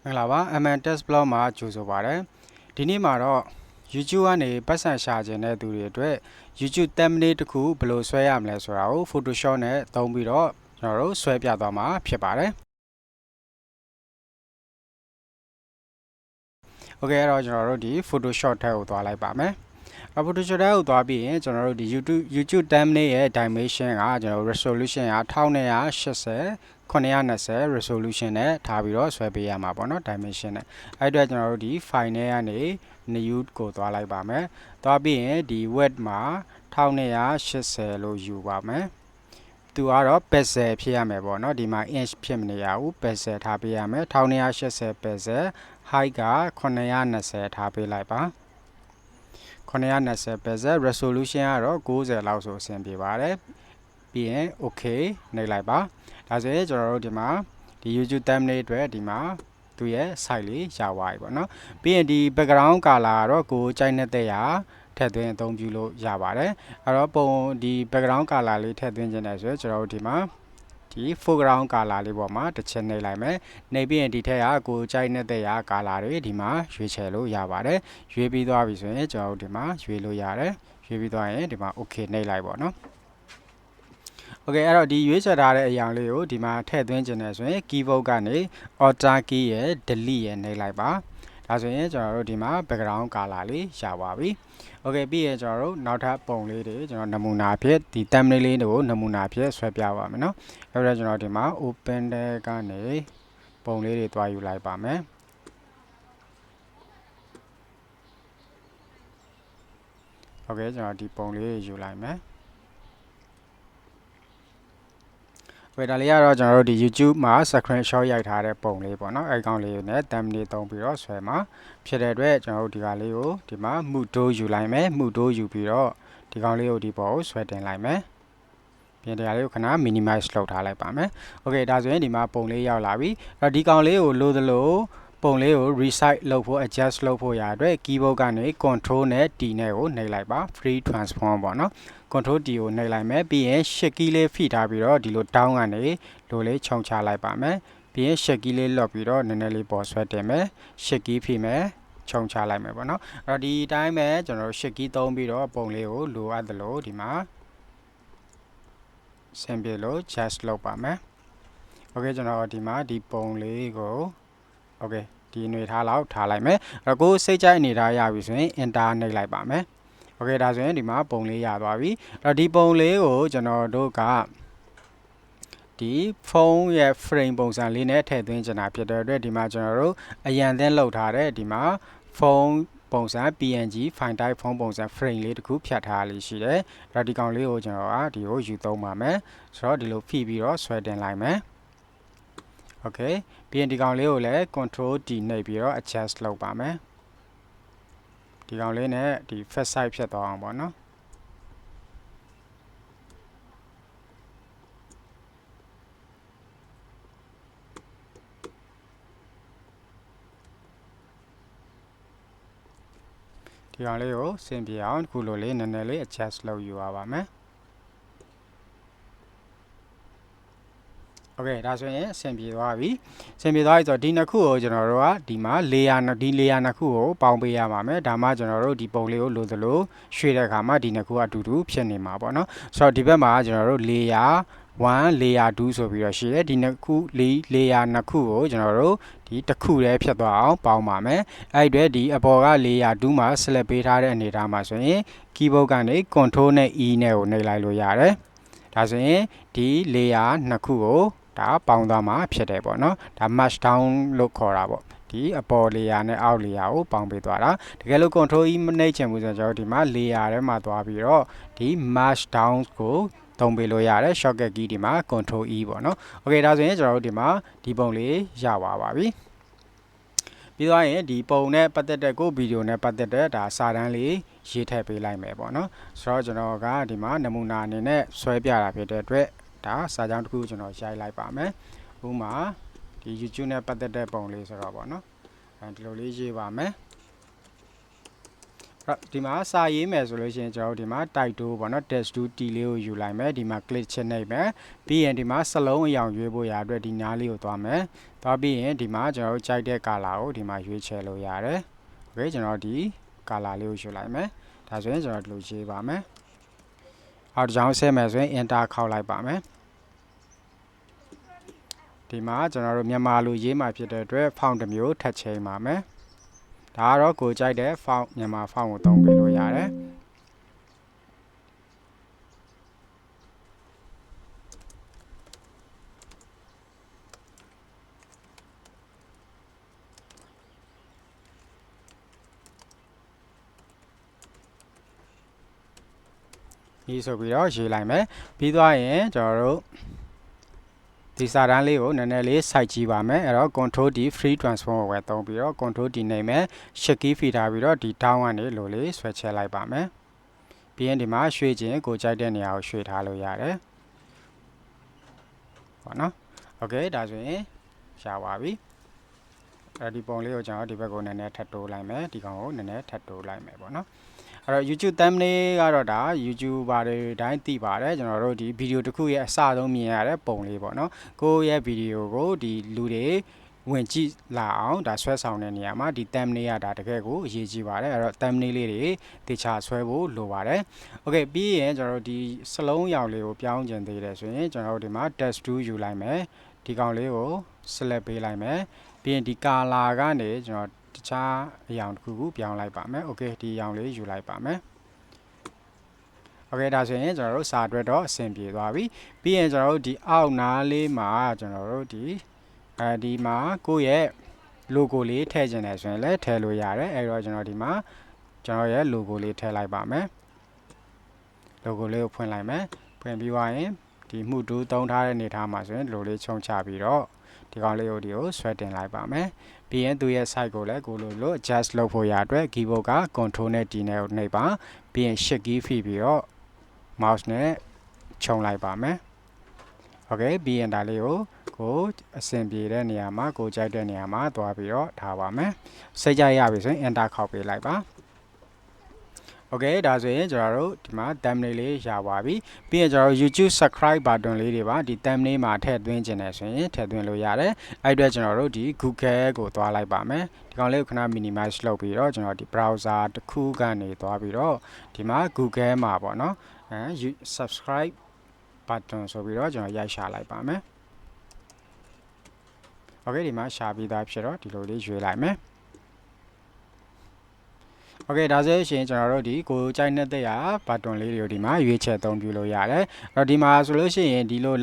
မင်္ဂလာပါ MN Test Blog မှာကြိုဆိုပါရစေဒီနေ့မှာတော့ YouTube ကနေပတ်စံရှာခြင်းတဲ့သူတွေအတွက် YouTube thumbnail တစ်ခုဘယ်လိုဆွဲရမလဲဆိုတာကို Photoshop နဲ့သုံးပြီးတော့ကျွန်တော်တို့ဆွဲပြသွားမှာဖြစ်ပါတယ်โอเคအဲ့တော့ကျွန်တော်တို့ဒီ Photoshop ထဲကိုသွားလိုက်ပါမယ်Photoshop ထဲကိုသွားပြီးရင်ကျွန်တော်တို့ဒီ YouTube thumbnail ရဲ့ dimension ကကျွန်တော်တို့ resolution က1280 920 resolution နဲ့ထားပြီးတော့ဆွဲပေးရမှာပေါ့နော် dimension နဲ့အဲ့အတွက်ကျွန်တော်တို့ဒီ file နဲ့ကနေ new ကိုသွားလိုက်ပါမယ်သွားပြီးရင်ဒီ width မှာ1280လို့ယူပါမယ်သူကတော့ pixel ဖြစ်ရမယ်ပေါ့နော်ဒီမှာ inch ဖြစ်မနေရဘူး pixel ထားပေးရမယ်1280 pixel height က920ထားပေးလိုက်ပါ920 pixel resolution ကတော့90လောက်ဆိုအဆင်ပြေပါတယ်ပြီးရင် okay နှိပ်လိုက်ပါဒါဆိုရင်ကျွန်တော်တို့ဒီမှာဒီ YouTube thumbnail အတွက်ဒီမှာသူရဲ့ site လေးရသွားပြီပေါ့နော်ပြီးရင်ဒီ background color ကတော့ကိုယ်ကြိုက်တဲ့ရာထည့်သွင်းအသုံးပြုလို့ရပါတယ်အဲ့တော့ပုံဒီ background color လေးထည့်သွင်းခြင်းနဲ့ဆိုရင်ကျွန်တော်တို့ဒီမှာဒီ foreground color လေးပေါ်မှာတစ်ချက်နှိပ်လိုက်မယ်နှိပ်ပြီးရင်ဒီထက်ကကိုယ်ကြိုက်တဲ့ရာ color တွေဒီမှာရွေးချယ်လို့ရပါတယ်ရွေးပြီးသွားပြီဆိုရင်ကျွန်တော်တို့ဒီမှာရွေးလို့ရတယ်ရွေးပြီးသွားရင်ဒီမှာ okay နှိပ်လိုက်ပေါ့နော်โอเคအဲ့တော့ဒီရွေးချယ်ထားတဲ့အရာလေးကိုဒီမှာထည့်သွင်းခြင်းနဲ့ဆိုရင် keyboard ကနေ Alt key ရဲ့ delete ရဲ့နှိပ်လိုက်ပါဒါဆိုရင်ကျွန်တော်တို့ဒီမှာ background color လေးရပါပြီโอเคပြီးရင်ကျွန်တော်တို့နောက်ထပ်ပုံလေးတွေကျွန်တော်နမူနာဖြစ်ဒီ thumbnail လေးတွေကိုနမူနာဖြစ်ဆွဲပြပါမယ်เนาะအဲ့တော့ကျွန်တော်ဒီမှာ open တဲ့ကနေပုံလေးတွေတွားယူလိုက်ပါမယ်โอเคကျွန်တော်ဒီပုံလေးတွေယူလိုက်မယ်ဝေဒါလေးကတော့ကျွန်တော်တို့ဒီ YouTube မှာ screenshot ရိုက်ထားတဲ့ပုံလေးပေါ့နော်အဲကောင်လေးနဲ့ thumbnail သုံးပြီးတော့ဆွဲမှာဖြစ်တဲ့အတွက်ကျွန်တော်တို့ဒီကလေးကိုဒီမှာ move tool ယူလိုက်မယ် move tool ယူပြီးတော့ဒီကောင်လေးကိုဒီပေါ်ကိုဆွဲတင်လိုက်မယ်ပြင်တရားလေးကိုခဏ minimize လုပ်ထားလိုက်ပါမယ်โอเคဒါဆိုရင်ဒီမှာပုံလေးရောက်လာပြီအဲ့တော့ဒီကောင်လေးကိုလိုသလိုပုံလေးကို resize လုပ်ဖို့ adjust လုပ်ဖို့ရအတွက် keyboard ကနေ control နဲ့ T နဲ့ကိုနှိပ်လိုက်ပါ free transform ပေါ့နော် control T ကိုနှိပ်လိုက်မယ်ပြီးရင် shift key လေးဖိထားပြီးတော့ဒီလို down ကနေလိုလေးခြုံချလိုက်ပါမယ်ပြီးရင် shift key လေးလော့ပြီးတော့နည်းနည်းလေးပေါ်ဆွဲတင်မယ် shift key ဖိမယ်ခြုံချလိုက်မယ်ပေါ့နော်အဲ့တော့ဒီအတိုင်းပဲကျွန်တော်တို့ shift key သုံးပြီးတော့ပုံလေးကိုလိုအပ်သလိုဒီမှာဆင်ပြေလို့ just လုပ်ပါမယ်โอเคကျွန်တော်ဒီမှာဒီပုံလေးကိုโอเคဒီအနေထားလောက်ထားလိုက်မယ်အဲ့တော့ကိုစိတ်ကြိုက်အနေထားရပြီဆိုရင် enter နှိပ်လိုက်ပါမယ်โอเคဒါဆိုရင်ဒီမှာပုံလေးရသွားပြီအဲ့တော့ဒီပုံလေးကိုကျွန်တော်တို့ကဒီဖုန်းရဲ့ frame ပုံစံလေးနဲ့ထည့်သွင်းချင်တာဖြစ်တဲ့အတွက်ဒီမှာကျွန်တော်တို့အရန်သင်းလောက်ထားတဲ့ဒီမှာဖုန်းပုံစံ PNG file type ဖုန်းပုံစံ frame လေးတစ်ခုဖြတ်ထားလေးရှိတယ်အဲ့တော့ဒီကောင်လေးကိုကျွန်တော်ကဒီကိုယူသုံးပါမယ်ဆိုတော့ဒီလိုဖိပြီးတော့ဆွဲတင်လိုက်မယ်โอเคပြီးရင်ဒီကောင်လေးကိုလည်း control D နှိပ်ပြီးတော့ adjust လုပ်ပါမယ်ဒီကောင်လေးနဲ့ဒီ first side ဖြစ်သွားအောင်ပေါ့နော်ဒီကောင်လေးကိုဆင်ပြေအောင်ခုလိုလေးနည်းနည်းလေး adjust လုပ်ယူရပါမယ်โอเคဒါဆိုရင်ဆင်ပြေသွားပြီဆင်ပြေသွားပြီဆိုတော့ဒီနှစ်ခုကိုကျွန်တော်တို့ကဒီမှာ layer ဒီ layer နှစ်ခုကိုပေါင်းပေးရပါမယ်ဒါမှကျွန်တော်တို့ဒီပုံလေးကိုလိုသလိုရွှေ့တဲ့အခါမှာဒီနှစ်ခုအတူတူဖြစ်နေမှာပေါ့နော်ဆိုတော့ဒီဘက်မှာကျွန်တော်တို့ layer 1 layer 2ဆိုပြီးတော့ရှိတယ်ဒီနှစ်ခု layer နှစ်ခုကိုကျွန်တော်တို့ဒီတစ်ခုတည်းဖြတ်သွားအောင်ပေါင်းပါမယ်အဲ့ဒီဒီအပေါ်က layer 2မှာ select ပေးထားတဲ့အနေအထားမှာဆိုရင် keyboard ကနေ control နဲ့ E နဲ့ကိုနှိပ်လိုက်လို့ရတယ်ဒါဆိုရင်ဒီ layer နှစ်ခုကိုဒါပေါင်းသွားမှာဖြစ်တယ်ပေါ့နော်ဒါ match down လို့ခေါ်တာပေါ့ဒီအပေါ် layer နဲ့အောက် layer ကိုပေါင်းပေးသွားတာတကယ်လို့ control E မနှိပ်ချင်ဘူးဆိုတော့ကျွန်တော်ဒီမှာ layer ထဲမှာသွားပြီးတော့ဒီ match down ကိုသုံးပေးလို့ရတယ် shortcut key ဒီမှာ control E ပေါ့နော်โอเคဒါဆိုရင်ကျွန်တော်တို့ဒီမှာဒီပုံလေးရပါပြီပြီးသွားရင်ဒီပုံနဲ့ပတ်သက်တဲ့ကိုဗီဒီယိုနဲ့ပတ်သက်တဲ့ဒါစာတန်းလေးရေးထည့်ပေးလိုက်မယ်ပေါ့နော်ဆိုတော့ကျွန်တော်ကဒီမှာနမူနာအနေနဲ့ဆွဲပြတာဖြစ်တဲ့အတွက်ဒါစာကြောင်းတစ်ခုကျွန်တော်ရိုက်လိုက်ပါမယ်ဥပမာဒီ YouTube နဲ့ပတ်သက်တဲ့ပုံလေးဆိုတော့ပေါ့နော်ဒီလိုလေးရေးပါမယ် ဒီမှာစာရေးမယ်ဆိုလို့ရှိရင်ကျွန်တော်ဒီမှာ title ပေါ့နော် text to t လေးကိုယူလိုက်မယ်ဒီမှာ click ချနေမယ်ပြီးရင်ဒီမှာစလုံးအရောင်ရွေးဖို့ရအတွက်ဒီနားလေးကိုသွားမယ်သွားပြီးရင်ဒီမှာကျွန်တော်ကြိုက်တဲ့ color ကိုဒီမှာရွေးချယ်လို့ရတယ်โอเคကျွန်တော်ဒီ color လေးကိုယူလိုက်မယ်ဒါဆိုရင်ကျွန်တော်ဒီလိုရေးပါမယ်အော်ဒီကြောင်းဆက်မယ်ဆိုရင် enter ခောက်လိုက်ပါမယ်ဒီမှာကျွန်တော်တို့မြန်မာလိုရေးမှာဖြစ်တဲ့အတွက် font တစ်မျိုးထပ်ချိန်ပါမယ်ဒါကတော့ကိုကြိုက်တဲ့ font မြန်မာ font ကိုသုံးပေးလို့ရတယ်ဒီဆိုပြီးတော့ရေးလိုက်မယ်ပြီးသွားရင်ကျွန်တော်တို့ဒီစာတန်းလေးကိုနည်းနည်းလေးစိုက်ကြည့်ပါမယ်အဲ့တော့ control D free transform ကိုပဲသုံးပြီးတော့ control D နှိပ်မယ် shift key ဖိထားပြီးတော့ဒီ down ကနေလိုလေးဆွဲချလိုက်ပါမယ်ပြီးရင်ဒီမှာရွှေ့ခြင်းကိုကြိုက်တဲ့နေရာကိုရွှေ့ထားလို့ရတယ်ပေါ့နော်โอเคဒါဆိုရင်ရှားပါပြီဒီပုံလေးကိုကျွန်တော်ဒီဘက်ကိုနည်းနည်းထပ်တိုးလိုက်မယ်ဒီကောင်ကိုနည်းနည်းထပ်တိုးလိုက်မယ်ပေါ့နော်အဲ့တော့ YouTube thumbnail ကတော့ဒါ YouTuber တွေတိုင်းသိပါတယ်ကျွန်တော်တို့ဒီဗီဒီယိုတစ်ခုရဲ့အစဆုံးမြင်ရတဲ့ပုံလေးပေါ့နော်ကိုယ့်ရဲ့ဗီဒီယိုကိုဒီလူတွေဝင်ကြည့်လာအောင်ဒါဆွဲဆောင်တဲ့နေရာမှာဒီ thumbnail ကဒါတကယ်ကိုအရေးကြီးပါတယ်အဲ့တော့ thumbnail လေးတွေတေချာဆွဲဖို့လိုပါတယ်โอเคပြီးရင်ကျွန်တော်တို့ဒီစလုံးရောင်လေးကိုပြောင်းကျင်သေးတယ်ဆိုရင်ကျွန်တော်တို့ဒီမှာ text to ယူလိုက်မယ်ဒီကောင်လေးကို select ပေးလိုက်မယ်ပြီးရင်ဒီ color ကနေကျွန်တော်တခြားအရာတစ်ခုခုပြောင်းလိုက်ပါမယ်โอเคဒီအရာလေးယူလိုက်ပါမယ်โอเคဒါဆိုရင်ကျွန်တော်တို့စာအတွက်တော့အဆင်ပြေသွားပြီပြီးရင်ကျွန်တော်တို့ဒီအောက်နားလေးမှာကျွန်တော်တို့ဒီမှာကိုယ့်ရဲ့ logo လေးထည့်ခြင်းတယ်ဆိုရင်လည်းထည့်လို့ရတယ်အဲ့တော့ကျွန်တော်ဒီမှာကျွန်တော်ရဲ့ logo လေးထည့်လိုက်ပါမယ် logo လေးကိုဖွင့်လိုက်မယ်ဖွင့်ပြီးသွားရင်ဒီမှုတူးသုံးထားတဲ့နေထားမှာဆိုရင်လိုလေးချုံချပြီးတော့ဒီကောင်လေးကိုဆွဲတင်လိုက်ပါမယ်ပြီးရင်သူရဲ့ site ကိုလည်းကိုလို adjust လုပ်ဖို့ရအတွက် keyboard က control နဲ့ D နဲ့ကိုနှိပ်ပါပြီးရင် shift key ဖိပြီးတော့ mouse နဲ့ခြုံလိုက်ပါမယ်โอเคပြီးရင်ဒါလေးကိုအဆင်ပြေတဲ့နေရာမှာကိုကြိုက်တဲ့နေရာမှာသွားပြီးတော့ထားပါမယ်စိတ်ကြရပြီဆိုရင် enter ခောက်ပေးလိုက်ပါโอเคဒါဆိုရင်ကျွန်တော်တို့ဒီမှာ thumbnail လေးရပါပြီပြီးရင်ကျွန်တော်တို့ YouTube subscribe button လေးတွေပါဒီ thumbnail မှာထည့်သွင်းခြင်းတယ်ဆိုရင်ထည့်သွင်းလို့ရတယ်အဲ့အတွက်ကျွန်တော်တို့ဒီ Google ကိုသွားလိုက်ပါမယ်ဒီကောင်လေးကိုခဏ minimize လုပ်ပြီးတော့ကျွန်တော်ဒီ browser တစ်ခုကနေသွားပြီးတော့ဒီမှာ Google မှာပေါ့နော်subscribe button ဆိုပြီးတော့ကျွန်တော်ရိုက်ရှာလိုက်ပါမယ်โอเคဒီမှာရှာပြီးသားဖြစ်တော့ဒီလိုလေးရွေးလိုက်မယ်โอเคဒါဆိုရင်ကျွန်တော်တို့ဒီကိုကြိုက်နေတဲ့ရာဘတ်တွန်လေးတွေကိုဒီမှာရွေးချယ်အသုံးပြုလို့ရတယ်အဲ့တော့ဒီမှာဆိုလို့ရှိရင်ဒီလို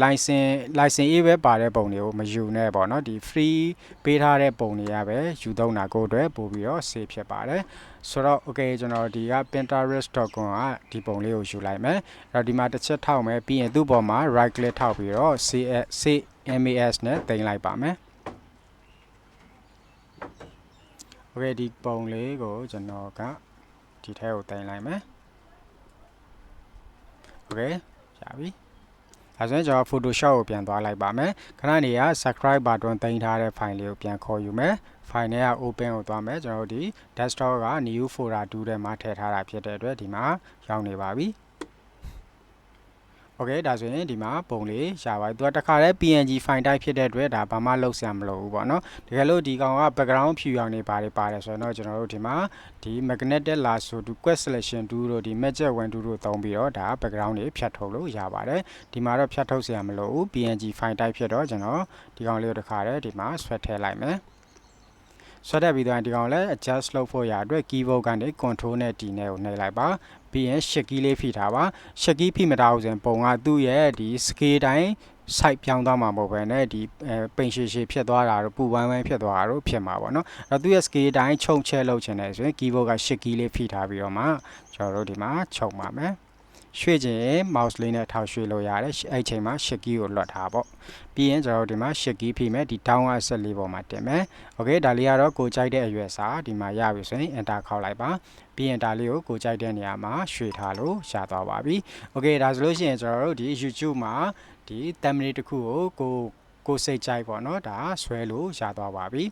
license A ပဲပါတဲ့ပုံတွေကိုမယူနဲ့ပေါ့နော်ဒီ free ပေးထားတဲ့ပုံတွေကပဲယူသုံးတာကိုအတွက်ပို့ပြီးတော့ save ဖြစ်ပါတယ်ဆိုတော့ okay ကျွန်တော်ဒီက pinterest.com ကဒီပုံလေးကိုယူလိုက်မယ်အဲ့တော့ဒီမှာတစ်ချက်ထောက်မယ်ပြီးရင်သူ့ပေါ်မှာ right click ထောက်ပြီးတော့ CMAS နဲ့တင်လိုက်ပါမယ်โอเคဒီပုံလေးကိုကျွန်တော်ကဒီထဲကိုတင်လိုက်မယ်โอเคရပြီဒါဆိုရင်ကျွန်တော် Photoshop ကိုပြန်သွားလိုက်ပါမယ်ခဏနေရ subscribe button တင်ထားတဲ့ file လေးကိုပြန်ခေါ်ယူမယ် file နဲ့က open ကိုသွားမယ်ကျွန်တော်တို့ဒီ desktop က new folder 2ထဲမှာထည့်ထားတာဖြစ်တဲ့အတွက်ဒီမှာရောက်နေပါပြီโอเคဒါဆိုရင်ဒီမှာပုံလေးရှာပါပြီသူကတခါတည်း PNG file type ဖြစ်တဲ့အတွက်ဒါဘာမှလုပ်စရာမလိုဘူးပေါ့နော်တကယ်လို့ဒီကောင်က background ဖြူရောင်နေပါတယ်ဆိုတော့ကျွန်တော်တို့ဒီမှာဒီ magnetic lasso to quest selection tool တို့ဒီ magic wand tool တို့သုံးပြီးတော့ဒါ background တွေဖြတ်ထုတ်လို့ရပါတယ်ဒီမှာတော့ဖြတ်ထုတ်စရာမလိုဘူး PNG file type ဖြစ်တော့ကျွန်တော်ဒီကောင်လေးကိုတခါတည်းဒီမှာဆွဲထည့်လိုက်မယ်ဆွဲတက်ပြီးတော့ဒီကောင်လည်း adjust လုပ်ဖို့ရအတွက် keyboard ကနေ control နဲ့ D နဲ့ကိုနှိပ်လိုက်ပါပြီးရင် shift key လေးဖိထားပါ shift key ဖိမထားဘူးဆိုရင်ပုံကသူ့ရဲ့ဒီ scale တိုင်း site ပြောင်းသွားမှာမဟုတ်ဘဲနဲ့ဒီပိန်ရှည်ရှည်ဖြစ်သွားတာတို့ပူပန်းပန်းဖြစ်သွားတာတို့ဖြစ်မှာပေါ့နော်အဲ့တော့သူ့ရဲ့ scale တိုင်းခြုံချဲလုပ်ချင်တယ်ဆိုရင် keyboard က shift key လေးဖိထားပြီးတော့မှကျွန်တော်တို့ဒီမှာခြုံပါမယ်ရွှေ့ခြင်း mouse လေးနဲ့ထောက်ရွှေ့လို့ရတယ်အဲ့ချိန်မှာ shift key ကိုလွှတ်ထားပေါ့ပြီးရင်ကျွန်တော်တို့ဒီမှာ shift key ဖိမယ်ဒီ down ကဆက်လေးပေါ်မှာတင်မယ်โอเคဒါလေးကတော့ကိုကြိုက်တဲ့အရွယ်စာဒီမှာရပြီဆိုရင် enter ခောက်လိုက်ပါပြီးရင်ဒါလေးကိုကြိုက်တဲ့နေရာမှာရွှေ့ထားလို့ရသွားပါပြီโอเคဒါဆိုလို့ရှိရင်ကျွန်တော်တို့ဒီ YouTube မှာဒီ thumbnail တစ်ခုကိုစိတ်ကြိုက်ပေါ့နော်ဒါဆွဲလို့ရသွားပါပြီ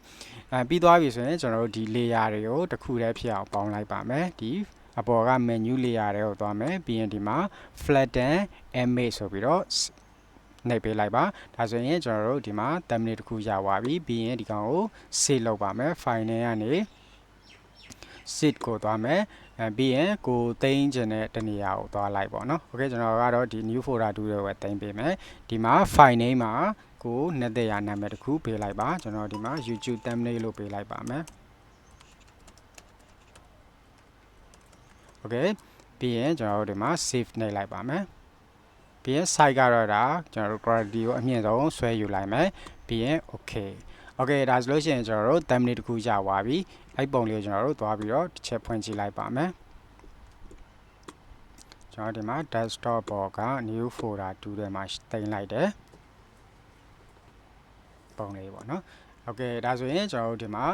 ပြီးသွားပြီဆိုရင်ကျွန်တော်တို့ဒီ layer တွေကိုတစ်ခုတည်းဖြစ်အောင်ပေါင်းလိုက်ပါမယ်ဒီ အပေါ်က menu layer တွေကိုသွားမယ်ပြီးရင်ဒီမှာ flatten image ဆိုပြီးတော့နှိပ်ပေးလိုက်ပါဒါဆိုရင်ကျွန်တော်တို့ဒီမှာ thumbnail တစ်ခုရသွားပြီပြီးရင်ဒီကောင်ကို save လုပ်ပါမယ် file နဲ့ကနေ save ကိုသွားမယ်ပြီးရင်ကိုသိမ်းခြင်းတဲ့တနေရာကိုသွားလိုက်ပေါ့နော်โอเคကျွန်တော်ကတော့ဒီ new folder 2တွေကိုပဲသိမ်းပေးမယ်ဒီမှာ file name မှာကိုနှစ်သက်ရာနာမည်တစ်ခုပေးလိုက်ပါကျွန်တော်ဒီမှာ YouTube thumbnail လို့ပေးလိုက်ပါမယ်โอเคပြီးရင်ကျွန်တော်တို့ဒီမှာ save နှိပ်လိုက်ပါမယ်ပြီးရင် site ကတော့ဒါကျွန်တော်တို့ quality ကိုအမြင့်ဆုံးဆွဲယူလိုက်မယ်ပြီးရင် okay โอเคဒါဆိုလို့ရှိရင်ကျွန်တော်တို့ thumbnail တစ်ခုရသွားပြီအဲ့ပုံလေးကိုကျွန်တော်တို့သွားပြီးတော့တစ်ချက်ဖွင့်ကြည့်လိုက်ပါမယ်ကျွန်တော်ဒီမှာ desktop ပေါ်က new folder 2ထဲမှာတင်လိုက်တယ်ပုံလေးပေါ့နော်โอเคဒါဆိုရင်ကျွန်တော်တို့ဒီမှာ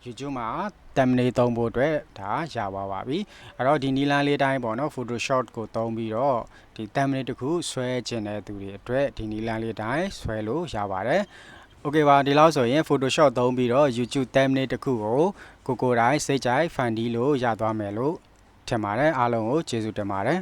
YouTube မှာ thumbnail သုံးဖို့အတွက်ဒါရပါပါပြီအဲ့တော့ဒီနီလန်းလေးတိုင်းပေါ့နော် Photoshop ကိုသုံးပြီးတော့ဒီ thumbnail တစ်ခုဆွဲကျင်တဲ့သူတွေအတွက်ဒီနီလန်းလေးတိုင်းဆွဲလို့ရပါတယ်โอเคပါဒီလောက်ဆိုရင် Photoshop သုံးပြီးတော့ YouTube thumbnail တစ်ခုကိုကိုယ်တိုင်စိတ်ကြိုက်ဖန်တီးလို့ရသွားမယ်လို့ထင်ပါတယ်အားလုံးကိုကျေးဇူးတင်ပါတယ်